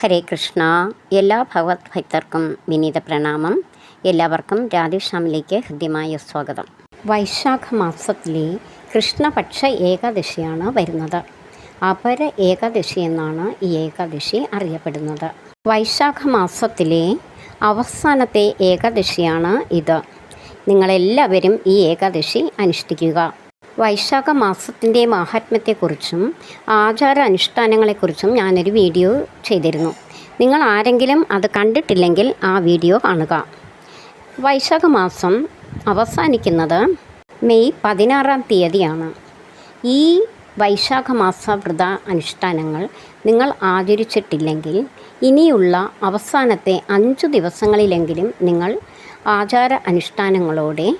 ഹരേ കൃഷ്ണ. എല്ലാ ഭഗവത് ഭക്തർക്കും വിനീത പ്രണാമം. എല്ലാവർക്കും രാധേശ്യാമിലേക്ക് ഹൃദ്യമായ സ്വാഗതം. വൈശാഖ മാസത്തിലെ കൃഷ്ണപക്ഷ ഏകാദശിയാണ് വരുന്നത്. അപര ഏകാദശി എന്നാണ് ഈ ഏകാദശി അറിയപ്പെടുന്നത്. വൈശാഖ മാസത്തിലെ അവസാനത്തെ ഏകാദശിയാണ് ഇത്. നിങ്ങളെല്ലാവരും ഈ ഏകാദശി അനുഷ്ഠിക്കുക. വൈശാഖ മാസത്തിൻ്റെ മാഹാത്മ്യത്തെക്കുറിച്ചും ആചാര അനുഷ്ഠാനങ്ങളെക്കുറിച്ചും ഞാനൊരു വീഡിയോ ചെയ്തിരുന്നു. നിങ്ങൾ ആരെങ്കിലും അത് കണ്ടിട്ടില്ലെങ്കിൽ ആ വീഡിയോ കാണുക. വൈശാഖ മാസം അവസാനിക്കുന്നത് മെയ് 16-ാം തീയതിയാണ്. ഈ വൈശാഖ മാസ വ്രത അനുഷ്ഠാനങ്ങൾ നിങ്ങൾ ആചരിച്ചിട്ടില്ലെങ്കിൽ ഇനിയുള്ള അവസാനത്തെ 5 ദിവസങ്ങളിലെങ്കിലും നിങ്ങൾ ആചാര അനുഷ്ഠാനങ്ങളോടെ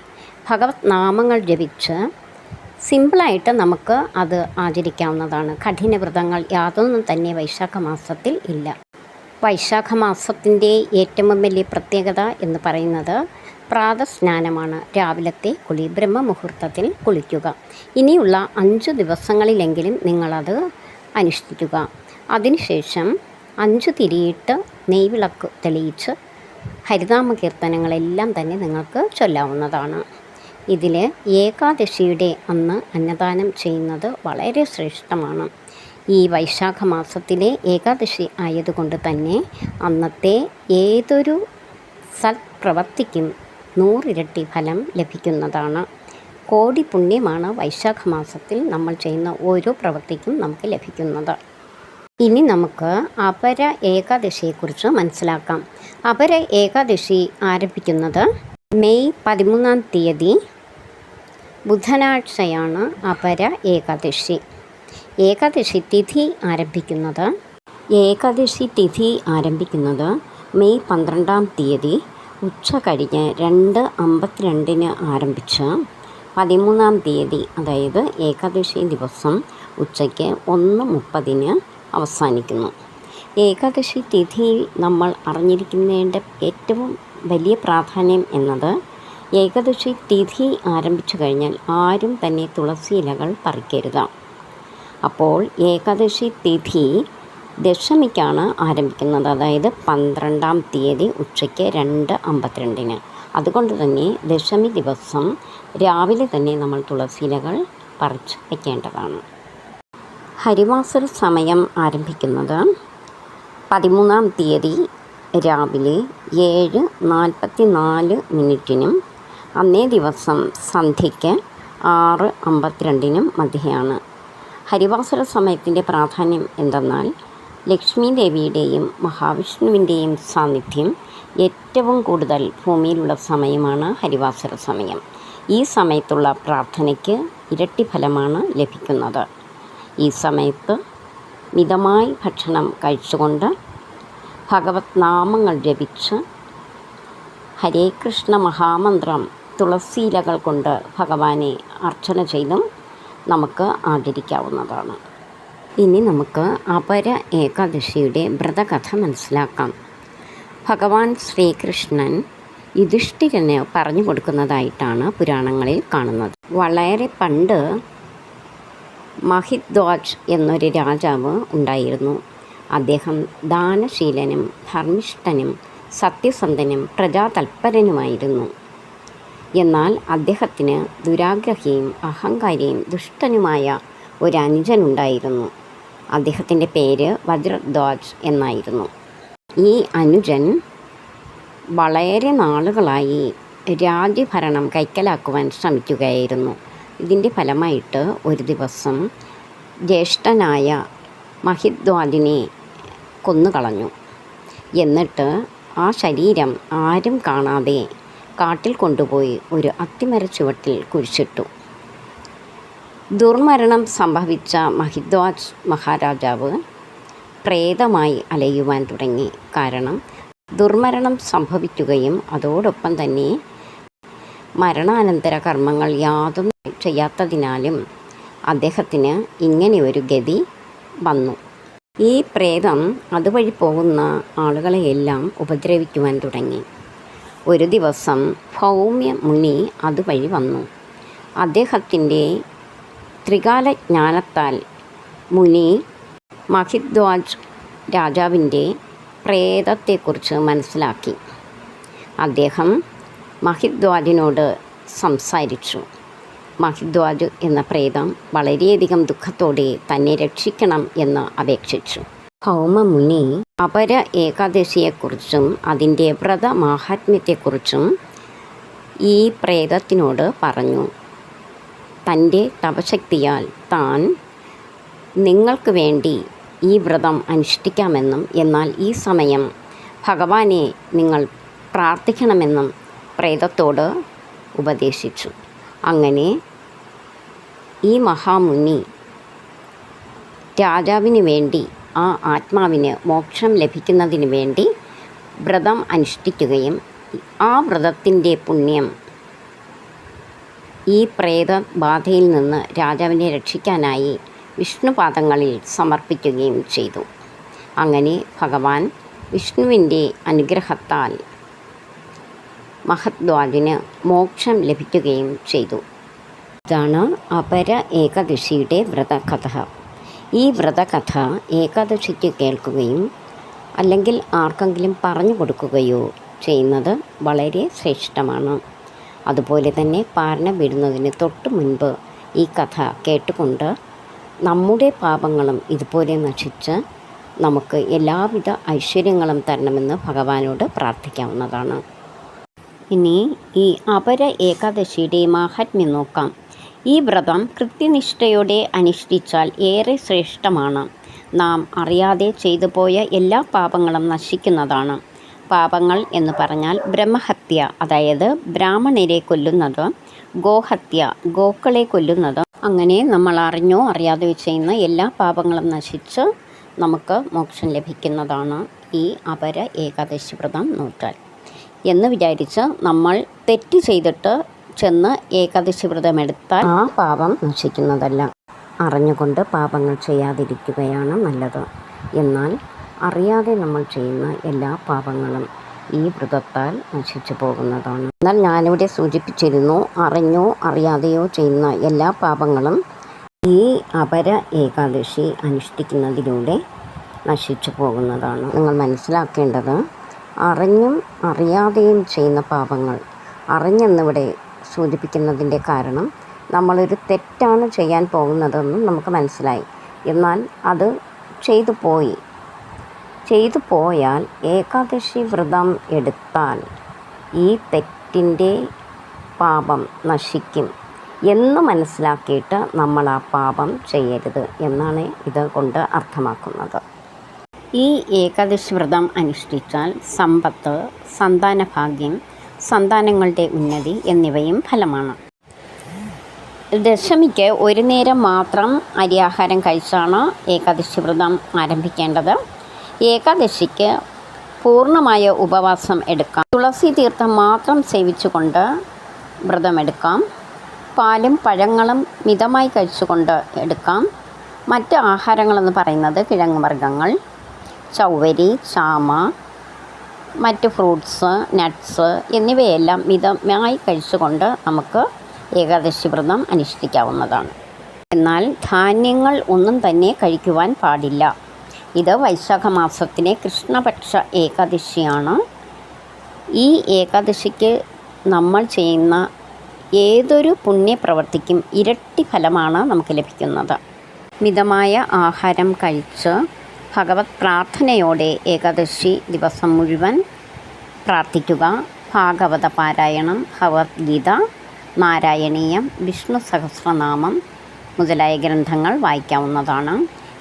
ഭഗവത് നാമങ്ങൾ ജപിച്ച് സിമ്പിളായിട്ട് നമുക്ക് അത് ആചരിക്കാവുന്നതാണ്. കഠിന വ്രതങ്ങൾ യാതൊന്നും തന്നെ വൈശാഖ മാസത്തിൽ ഇല്ല. വൈശാഖ മാസത്തിൻ്റെ ഏറ്റവും വലിയ പ്രത്യേകത എന്ന് പറയുന്നത് പ്രാതസ്നാനമാണ്. രാവിലത്തെ കുളി, ബ്രഹ്മമുഹൂർത്തത്തിൽ കുളിക്കുക. ഇനിയുള്ള 5 ദിവസങ്ങളിലെങ്കിലും നിങ്ങളത് അനുഷ്ഠിക്കുക. അതിനുശേഷം 5 തിരിയിട്ട് നെയ്വിളക്ക് തെളിയിച്ച് ഹരിനാമ കീർത്തനങ്ങളെല്ലാം തന്നെ നിങ്ങൾക്ക് ചൊല്ലാവുന്നതാണ്. ഇതിൽ ഏകാദശിയുടെ അന്ന് അന്നദാനം ചെയ്യുന്നത് വളരെ ശ്രേഷ്ഠമാണ്. ഈ വൈശാഖ മാസത്തിലെ ഏകാദശി ആയതുകൊണ്ട് തന്നെ അന്നത്തെ ഏതൊരു സൽപ്രവർത്തിക്കും 100 ഇരട്ടി ഫലം ലഭിക്കുന്നതാണ്. കോടി പുണ്യമാണ് വൈശാഖ മാസത്തിൽ നമ്മൾ ചെയ്യുന്ന ഓരോ പ്രവൃത്തിക്കും നമുക്ക് ലഭിക്കുന്നത്. ഇനി നമുക്ക് അപര ഏകാദശിയെക്കുറിച്ച് മനസ്സിലാക്കാം. അപര ഏകാദശി ആരംഭിക്കുന്നത് മെയ് 13-ാം തീയതി ബുധനാഴ്ചയാണ് അപര ഏകാദശി. ഏകാദശി തിഥി ആരംഭിക്കുന്നത് മെയ് 12-ാം തീയതി ഉച്ച കഴിഞ്ഞ് 2:52 ആരംഭിച്ച് 13-ാം തീയതി, അതായത് ഏകാദശി ദിവസം ഉച്ചയ്ക്ക് 1:30 അവസാനിക്കുന്നു. ഏകാദശി തിഥി നമ്മൾ അറിഞ്ഞിരിക്കുന്നതിൻ്റെ ഏറ്റവും വലിയ പ്രാധാന്യം എന്നത് ഏകാദശി തിഥി ആരംഭിച്ചു കഴിഞ്ഞാൽ ആരും തന്നെ തുളസി ഇലകൾ പറിക്കരുത്. അപ്പോൾ ഏകാദശി തിഥി ദശമിക്കാണ് ആരംഭിക്കുന്നത്, അതായത് 12-ാം തീയതി ഉച്ചയ്ക്ക് 2:52. അതുകൊണ്ട് തന്നെ ദശമി ദിവസം രാവിലെ തന്നെ നമ്മൾ തുളസി ഇലകൾ പറിച്ച് വയ്ക്കേണ്ടതാണ്. ഹരിവാസര സമയം ആരംഭിക്കുന്നത് 13-ാം തീയതി രാവിലെ 7:44 അന്നേ ദിവസം സന്ധ്യയ്ക്ക് 6:52 മധ്യയാണ്. ഹരിവാസര സമയത്തിൻ്റെ പ്രാധാന്യം എന്തെന്നാൽ ലക്ഷ്മി ദേവിയുടെയും മഹാവിഷ്ണുവിൻ്റെയും സാന്നിധ്യം ഏറ്റവും കൂടുതൽ ഭൂമിയിലുള്ള സമയമാണ് ഹരിവാസര സമയം. ഈ സമയത്തുള്ള പ്രാർത്ഥനയ്ക്ക് ഇരട്ടി ഫലമാണ് ലഭിക്കുന്നത്. ഈ സമയത്ത് മിതമായി ഭക്ഷണം കഴിച്ചുകൊണ്ട് ഭഗവത് നാമങ്ങൾ ജപിച്ച് ഹരേ കൃഷ്ണ മഹാമന്ത്രം തുളസി ഇലകൾ കൊണ്ട് ഭഗവാനെ അർച്ചന ചെയ്തും നമുക്ക് ആചരിക്കാവുന്നതാണ്. ഇനി നമുക്ക് അപര ഏകാദശിയുടെ വ്രതകഥ മനസ്സിലാക്കാം. ഭഗവാൻ ശ്രീകൃഷ്ണൻ യുധിഷ്ഠിരന് പറഞ്ഞു കൊടുക്കുന്നതായിട്ടാണ് പുരാണങ്ങളിൽ കാണുന്നത്. വളരെ പണ്ട് മഹിദ്വാജ് എന്നൊരു രാജാവ് ഉണ്ടായിരുന്നു. അദ്ദേഹം ദാനശീലനും ധർമ്മിഷ്ഠനും സത്യസന്ധനും പ്രജാതൽപരനുമായിരുന്നു. എന്നാൽ അദ്ദേഹത്തിന് ദുരാഗ്രഹിയും അഹങ്കാരിയും ദുഷ്ടനുമായ ഒരു അനുജനുണ്ടായിരുന്നു. അദ്ദേഹത്തിൻ്റെ പേര് വജ്രധ്വജ് എന്നായിരുന്നു. ഈ അനുജൻ വളരെ നാളുകളായി രാജ്യഭരണം കൈക്കലാക്കുവാൻ ശ്രമിക്കുകയായിരുന്നു. ഇതിൻ്റെ ഫലമായിട്ട് ഒരു ദിവസം ജ്യേഷ്ഠനായ മഹിദ്വാജിനെ കൊന്നുകളഞ്ഞു. എന്നിട്ട് ആ ശരീരം ആരും കാണാതെ കാട്ടിൽ കൊണ്ടുപോയി ഒരു അത്തിമരച്ചുവട്ടിൽ കുഴിച്ചിട്ടു. ദുർമരണം സംഭവിച്ച മഹിദ്വാജ് മഹാരാജാവ് പ്രേതമായി അലയുവാൻ തുടങ്ങി. കാരണം ദുർമരണം സംഭവിക്കുകയും അതോടൊപ്പം തന്നെ മരണാനന്തര കർമ്മങ്ങൾ യാതൊന്നും ചെയ്യാത്തതിനാലും അദ്ദേഹത്തിന് ഇങ്ങനെ ഒരു ഗതി വന്നു. ഈ പ്രേതം അതുവഴി പോകുന്ന ആളുകളെയെല്ലാം ഉപദ്രവിക്കുവാൻ തുടങ്ങി. ഒരു ദിവസം ഭൗമ്യ മുനി അതുവഴി വന്നു. അദ്ദേഹത്തിൻ്റെ ത്രികാലജ്ഞാനത്താൽ മുനി മഹിദ്വാജ് രാജാവിൻ്റെ പ്രേതത്തെക്കുറിച്ച് മനസ്സിലാക്കി. അദ്ദേഹം മഹിദ്വാജിനോട് സംസാരിച്ചു. മഹിദ്വാജ് എന്ന പ്രേതം വളരെയധികം ദുഃഖത്തോടെ തന്നെ രക്ഷിക്കണം എന്ന് അപേക്ഷിച്ചു. ഭൗമമുനി അപര ഏകാദശിയെക്കുറിച്ചും അതിൻ്റെ വ്രതമാഹാത്മ്യത്തെക്കുറിച്ചും ഈ പ്രേതത്തിനോട് പറഞ്ഞു. തൻ്റെ തപശക്തിയാൽ താൻ നിങ്ങൾക്ക് വേണ്ടി ഈ വ്രതം അനുഷ്ഠിക്കാമെന്നും എന്നാൽ ഈ സമയം ഭഗവാനെ നിങ്ങൾ പ്രാർത്ഥിക്കണമെന്നും പ്രേതത്തോട് ഉപദേശിച്ചു. അങ്ങനെ ഈ മഹാമുനി രാജാവിന് വേണ്ടി, ആ ആത്മാവിന് മോക്ഷം ലഭിക്കുന്നതിന് വേണ്ടി വ്രതം അനുഷ്ഠിക്കുകയും ആ വ്രതത്തിൻ്റെ പുണ്യം ഈ പ്രേതബാധയിൽ നിന്ന് രാജാവിനെ രക്ഷിക്കാനായി വിഷ്ണുപാദങ്ങളിൽ സമർപ്പിക്കുകയും ചെയ്തു. അങ്ങനെ ഭഗവാൻ വിഷ്ണുവിൻ്റെ അനുഗ്രഹത്താൽ മഹദ്വാജിന് മോക്ഷം ലഭിക്കുകയും ചെയ്തു. ഇതാണ് അപര ഏകാദശിയുടെ വ്രതകഥ. ഈ വ്രതകഥ ഏകാദശിക്ക് കേൾക്കുകയും അല്ലെങ്കിൽ ആർക്കെങ്കിലും പറഞ്ഞു കൊടുക്കുകയോ ചെയ്യുന്നത് വളരെ ശ്രേഷ്ഠമാണ്. അതുപോലെ തന്നെ പാരണ വിടുന്നതിന് തൊട്ട് മുൻപ് ഈ കഥ കേട്ടുകൊണ്ട് നമ്മുടെ പാപങ്ങളും ഇതുപോലെ നശിച്ച് നമുക്ക് എല്ലാവിധ ഐശ്വര്യങ്ങളും തരണമെന്ന് ഭഗവാനോട് പ്രാർത്ഥിക്കാവുന്നതാണ്. ഇനി ഈ അപര ഏകാദശിയുടെ മാഹാത്മ്യം നോക്കാം. ഈ വ്രതം കൃത്യനിഷ്ഠയോടെ അനുഷ്ഠിച്ചാൽ ഏറെ ശ്രേഷ്ഠമാണ്. നാം അറിയാതെ ചെയ്തു പോയ എല്ലാ പാപങ്ങളും നശിക്കുന്നതാണ്. പാപങ്ങൾ എന്ന് പറഞ്ഞാൽ ബ്രഹ്മഹത്യ, അതായത് ബ്രാഹ്മണരെ കൊല്ലുന്നത്, ഗോഹത്യ, ഗോക്കളെ കൊല്ലുന്നത്, അങ്ങനെ നമ്മൾ അറിഞ്ഞോ അറിയാതെയോ ചെയ്യുന്ന എല്ലാ പാപങ്ങളും നശിച്ച് നമുക്ക് മോക്ഷം ലഭിക്കുന്നതാണ് ഈ അപര ഏകാദശി വ്രതം നോറ്റാൽ. എന്ന് വിചാരിച്ച് നമ്മൾ തെറ്റ് ചെയ്തിട്ട് ചെന്ന് ഏകാദശി വ്രതം എടുത്താൽ ആ പാപം നശിക്കുന്നതല്ല. അറിഞ്ഞുകൊണ്ട് പാപങ്ങൾ ചെയ്യാതിരിക്കുകയാണ് നല്ലത്. എന്നാൽ അറിയാതെ നമ്മൾ ചെയ്യുന്ന എല്ലാ പാപങ്ങളും ഈ വ്രതത്താൽ നശിച്ചു പോകുന്നതാണ്. എന്നാൽ ഞാനിവിടെ സൂചിപ്പിച്ചിരുന്നു, അറിഞ്ഞോ അറിയാതെയോ ചെയ്യുന്ന എല്ലാ പാപങ്ങളും ഈ അപര ഏകാദശി അനുഷ്ഠിക്കുന്നതിലൂടെ നശിച്ചു പോകുന്നതാണ്. നിങ്ങൾ മനസ്സിലാക്കേണ്ടത്, അറിഞ്ഞും അറിയാതെയും ചെയ്യുന്ന പാപങ്ങൾ, അറിഞ്ഞെന്നിവിടെ സൂചിപ്പിക്കുന്നതിൻ്റെ കാരണം നമ്മളൊരു തെറ്റാണ് ചെയ്യാൻ പോകുന്നതെന്നും നമുക്ക് മനസ്സിലായി. എന്നാൽ അത് ചെയ്തു പോയാൽ ഏകാദശി വ്രതം എടുത്താൽ ഈ തെറ്റിൻ്റെ പാപം നശിക്കും എന്ന് മനസ്സിലാക്കിയിട്ട് നമ്മൾ ആ പാപം ചെയ്യരുത് എന്നാണ് ഇത് കൊണ്ട് അർത്ഥമാക്കുന്നത്. ഈ ഏകാദശി വ്രതം അനുഷ്ഠിച്ചാൽ സമ്പത്ത്, സന്താനഭാഗ്യം, സന്താനങ്ങളുടെ ഉന്നതി എന്നിവയും ഫലമാണ്. ദശമിക്ക് ഒരു നേരം മാത്രം അരിയാഹാരം കഴിച്ചാണ് ഏകാദശി വ്രതം ആരംഭിക്കേണ്ടത്. ഏകാദശിക്ക് പൂർണ്ണമായ ഉപവാസം എടുക്കാം. തുളസി തീർത്ഥം മാത്രം സേവിച്ചുകൊണ്ട് വ്രതമെടുക്കാം. പാലും പഴങ്ങളും മിതമായി കഴിച്ചുകൊണ്ട് എടുക്കാം. മറ്റ് ആഹാരങ്ങളെന്ന് പറയുന്നത് കിഴങ്ങ് വർഗ്ഗങ്ങൾ, ചൗവരി, ചാമ, മറ്റ് ഫ്രൂട്ട്സ്, നട്ട്സ് എന്നിവയെല്ലാം മിതമായി കഴിച്ചുകൊണ്ട് നമുക്ക് ഏകാദശി വ്രതം അനുഷ്ഠിക്കാവുന്നതാണ്. എന്നാൽ ധാന്യങ്ങൾ ഒന്നും തന്നെ കഴിക്കുവാൻ പാടില്ല. ഇത് വൈശാഖ മാസത്തിലെ കൃഷ്ണപക്ഷ ഏകാദശിയാണ്. ഈ ഏകാദശിക്ക് നമ്മൾ ചെയ്യുന്ന ഏതൊരു പുണ്യപ്രവൃത്തിക്കും ഇരട്ടി ഫലമാണ് നമുക്ക് ലഭിക്കുന്നത്. മിതമായ ആഹാരം കഴിച്ച് ഭഗവത് പ്രാർത്ഥനയോടെ ഏകാദശി ദിവസം മുഴുവൻ പ്രാർത്ഥിക്കുക. ഭാഗവത പാരായണം, ഭഗവത്ഗീത, നാരായണീയം, വിഷ്ണു സഹസ്രനാമം മുതലായ ഗ്രന്ഥങ്ങൾ വായിക്കാവുന്നതാണ്.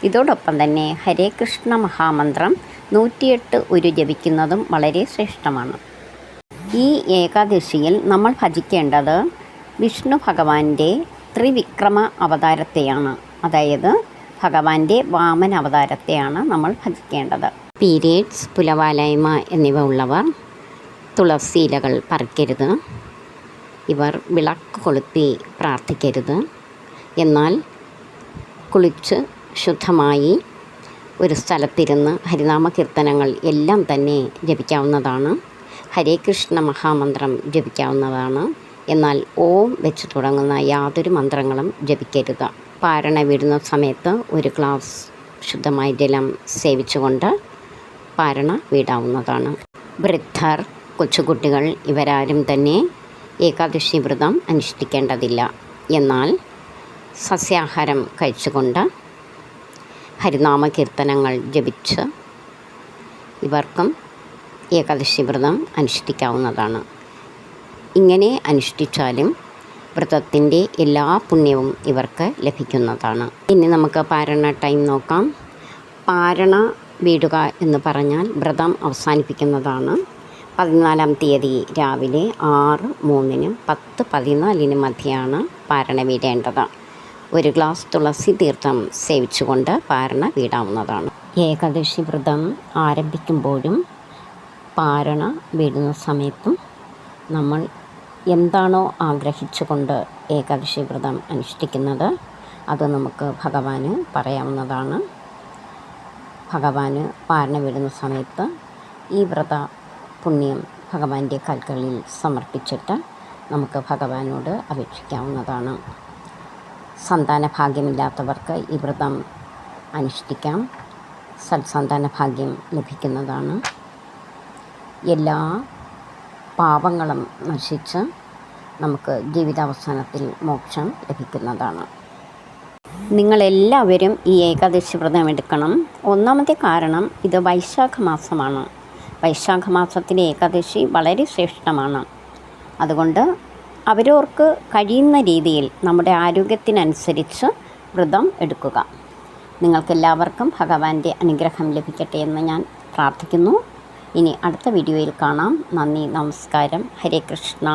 ഇതോടൊപ്പം തന്നെ ഹരേ കൃഷ്ണ മഹാമന്ത്രം 108 ജപിക്കുന്നതും വളരെ ശ്രേഷ്ഠമാണ്. ഈ ഏകാദശിയിൽ നമ്മൾ ഭജിക്കേണ്ടത് വിഷ്ണു ഭഗവാന്റെ ത്രിവിക്രമ അവതാരത്തെയാണ്. അതായത് ഭഗവാന്റെ വാമന അവതാരത്തെയാണ് നമ്മൾ ഭജിക്കേണ്ടത്. പീരിയഡ്സ്, പുലവാലായ്മ എന്നിവ ഉള്ളവർ തുളസി ഇലകൾ പറിക്കരുത്. ഇവർ വിളക്ക് കൊളുത്തി പ്രാർത്ഥിക്കരുത്. എന്നാൽ കുളിച്ച് ശുദ്ധമായി ഒരു സ്ഥലത്തിരുന്ന് ഹരിനാമ കീർത്തനങ്ങൾ എല്ലാം തന്നെ ജപിക്കാവുന്നതാണ്. ഹരേ കൃഷ്ണ മഹാമന്ത്രം ജപിക്കാവുന്നതാണ്. എന്നാൽ ഓം വെച്ച് തുടങ്ങുന്ന യാതൊരു മന്ത്രങ്ങളും ജപിക്കരുത്. പാരണ വിടുന്ന സമയത്ത് ഒരു ഗ്ലാസ് ശുദ്ധമായ ജലം സേവിച്ചുകൊണ്ട് പാരണ വീടാവുന്നതാണ്. വൃദ്ധർ, കൊച്ചുകുട്ടികൾ ഇവരാരും തന്നെ ഏകാദശി വ്രതം അനുഷ്ഠിക്കേണ്ടതില്ല. എന്നാൽ സസ്യാഹാരം കഴിച്ചുകൊണ്ട് ഹരിനാമ കീർത്തനങ്ങൾ ജപിച്ച് ഇവർക്കും ഏകാദശി വ്രതം അനുഷ്ഠിക്കാവുന്നതാണ്. ഇങ്ങനെ അനുഷ്ഠിച്ചാലും വ്രതത്തിൻ്റെ എല്ലാ പുണ്യവും ഇവർക്ക് ലഭിക്കുന്നതാണ്. ഇനി നമുക്ക് പാരണ ടൈം നോക്കാം. പാരണ വീടുക എന്ന് പറഞ്ഞാൽ വ്രതം അവസാനിപ്പിക്കുന്നതാണ്. 14-ാം തീയതി രാവിലെ 6:03-നും 10:14-നും മധ്യയാണ് പാരണ വീടേണ്ടത്. ഒരു ഗ്ലാസ് തുളസി തീർത്ഥം സേവിച്ചുകൊണ്ട് പാരണ വീടാവുന്നതാണ്. ഏകാദശി വ്രതം ആരംഭിക്കുമ്പോഴും പാരണ വീടുന്ന സമയത്തും നമ്മൾ എന്താണോ ആഗ്രഹിച്ചുകൊണ്ട് ഏകാദശി വ്രതം അനുഷ്ഠിക്കുന്നത് അത് നമുക്ക് ഭഗവാന് പറയാവുന്നതാണ്. ഭഗവാന് പാരണ വീടുന്ന സമയത്ത് ഈ വ്രത പുണ്യം ഭഗവാന്റെ കാൽക്കലിൽ സമർപ്പിച്ചിട്ട് നമുക്ക് ഭഗവാനോട് അപേക്ഷിക്കാവുന്നതാണ്. സന്താന ഭാഗ്യമില്ലാത്തവർക്ക് ഈ വ്രതം അനുഷ്ഠിക്കാം. സൽസന്താന ഭാഗ്യം ലഭിക്കുന്നതാണ്. എല്ലാ പാപങ്ങളും നശിച്ച് നമുക്ക് ജീവിതാവസാനത്തിൽ മോക്ഷം ലഭിക്കുന്നതാണ്. നിങ്ങളെല്ലാവരും ഈ ഏകാദശി വ്രതം എടുക്കണം. ഒന്നാമത്തെ കാരണം ഇത് വൈശാഖ മാസമാണ്. വൈശാഖ മാസത്തിലെ ഏകാദശി വളരെ ശ്രേഷ്ഠമാണ്. അതുകൊണ്ട് അവരവർക്ക് കഴിയുന്ന രീതിയിൽ നമ്മുടെ ആരോഗ്യത്തിനനുസരിച്ച് വ്രതം എടുക്കുക. നിങ്ങൾക്കെല്ലാവർക്കും ഭഗവാന്റെ അനുഗ്രഹം ലഭിക്കട്ടെ എന്ന് ഞാൻ പ്രാർത്ഥിക്കുന്നു. ഇനി അടുത്ത വീഡിയോയിൽ കാണാം. നന്ദി, നമസ്കാരം. ഹരേ കൃഷ്ണ.